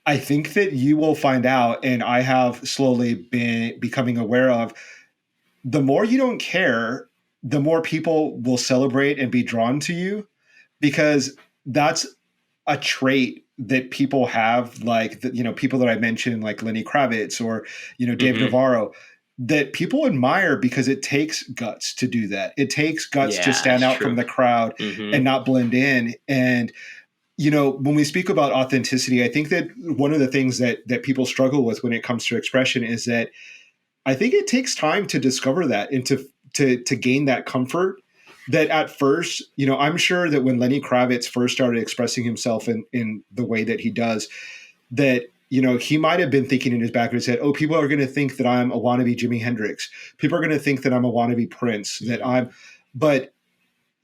I think that you will find out, and I have slowly been becoming aware of, the more you don't care, the more people will celebrate and be drawn to you, because that's a trait that people have, like, people that I mentioned, like Lenny Kravitz or, Dave Mm-hmm. Navarro, that people admire because it takes guts to do that. It takes guts to Yeah, stand that's out true. from the crowd Mm-hmm. and not blend in. And, when we speak about authenticity, I think that one of the things that people struggle with when it comes to expression is that I think it takes time to discover that and to gain that comfort. That at first, I'm sure that when Lenny Kravitz first started expressing himself in the way that he does, that he might have been thinking in his back of his head, oh, people are going to think that I'm a wannabe Jimi Hendrix. People are going to think that I'm a wannabe Prince. But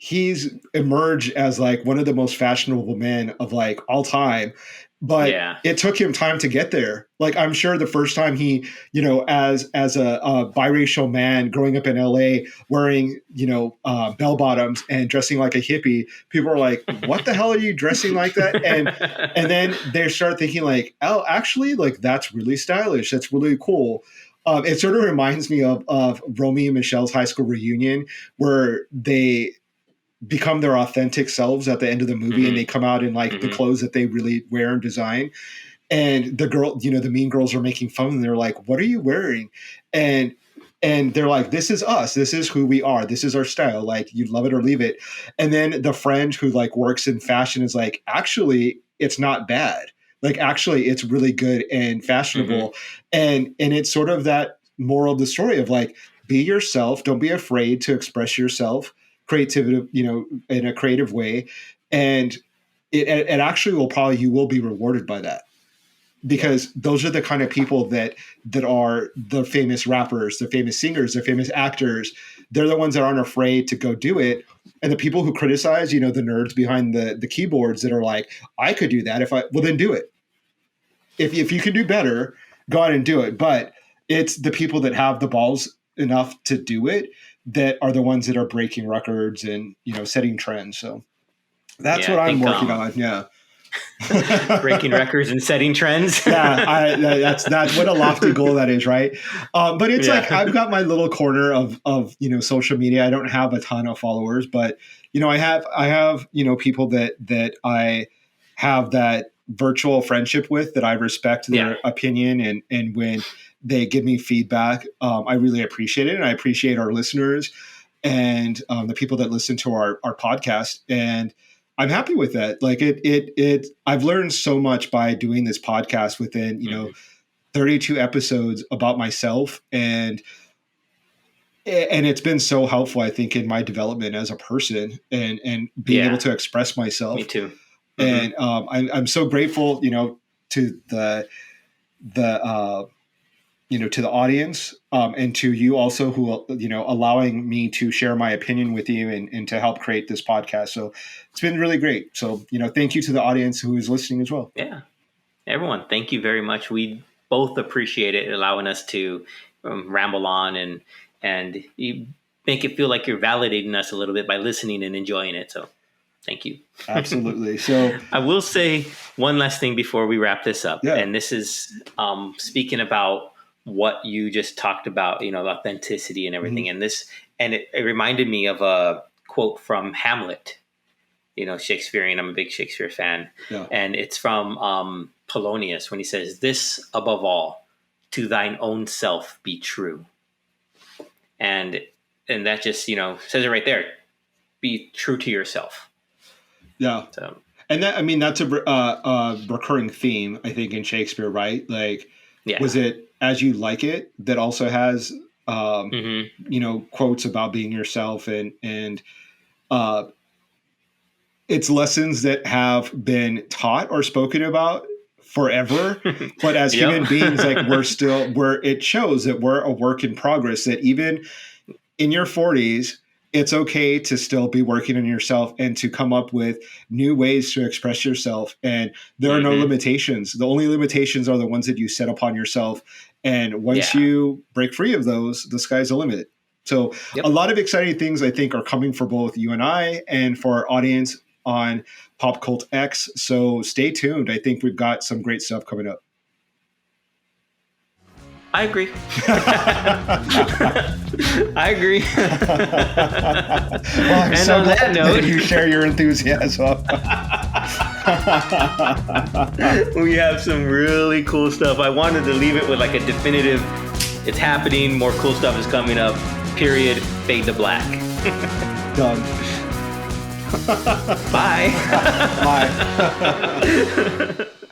he's emerged as like one of the most fashionable men of like all time. But Yeah. it took him time to get there. Like, I'm sure the first time he, as a biracial man growing up in LA, wearing, bell bottoms and dressing like a hippie, people are like, what the hell are you dressing like that? And then they start thinking like, oh, actually, like, that's really stylish. That's really cool. It sort of reminds me of Romeo and Michelle's high school reunion, where they become their authentic selves at the end of the movie, and they come out in like the clothes that they really wear and design. And the girl, the mean girls are making fun, and they're like, what are you wearing? And they're like, this is us. This is who we are. This is our style. Like, you love it or leave it. And then the friend who like works in fashion is like, actually, it's not bad. Like, actually, it's really good and fashionable. And it's sort of that moral of the story of like, be yourself. Don't be afraid to express yourself, creativity, in a creative way. And it actually you will be rewarded by that. Because those are the kind of people that are the famous rappers, the famous singers, the famous actors. They're the ones that aren't afraid to go do it. And the people who criticize, the nerds behind the keyboards that are like, I could do that well, then do it. If you can do better, go out and do it. But it's the people that have the balls enough to do it that are the ones that are breaking records and, setting trends. So that's what I'm working on. Yeah. Breaking records and setting trends. That's what a lofty goal that is, right? But it's like, I've got my little corner of social media. I don't have a ton of followers, but I have people that I have that virtual friendship with, that I respect their opinion, and when they give me feedback, I really appreciate it, and I appreciate our listeners and the people that listen to our podcast. And I'm happy with that. Like I've learned so much by doing this podcast within, 32 episodes about myself. And and it's been so helpful, I think, in my development as a person and being able to express myself. Me too. And I'm so grateful, to the to the audience, and to you also, who, allowing me to share my opinion with you and to help create this podcast. So it's been really great. So, thank you to the audience who is listening as well. Yeah. Everyone, thank you very much. We both appreciate it, allowing us to ramble on and you make it feel like you're validating us a little bit by listening and enjoying it. So thank you. Absolutely. So I will say one last thing before we wrap this up. Yeah. And this is speaking about what you just talked about, authenticity and everything. And it reminded me of a quote from Hamlet, Shakespearean. I'm a big Shakespeare fan. Yeah. And it's from Polonius when he says, "This above all, to thine own self be true." And that just, says it right there. Be true to yourself. Yeah. So, and that's a recurring theme, I think, in Shakespeare, right? Like, was it As You Like It that also has, quotes about being yourself and it's lessons that have been taught or spoken about forever. But as human beings, like it shows that we're a work in progress, that even in your 40s, it's okay to still be working on yourself and to come up with new ways to express yourself. And there are no limitations. The only limitations are the ones that you set upon yourself. And once you break free of those, the sky's the limit. So a lot of exciting things, I think, are coming for both you and I and for our audience on PopCultX. So stay tuned. I think we've got some great stuff coming up. I agree. I agree. Well, I'm and so on that note, you share your enthusiasm. We have some really cool stuff. I wanted to leave it with like a definitive, it's happening, more cool stuff is coming up, period, fade to black. Done. Bye. Bye.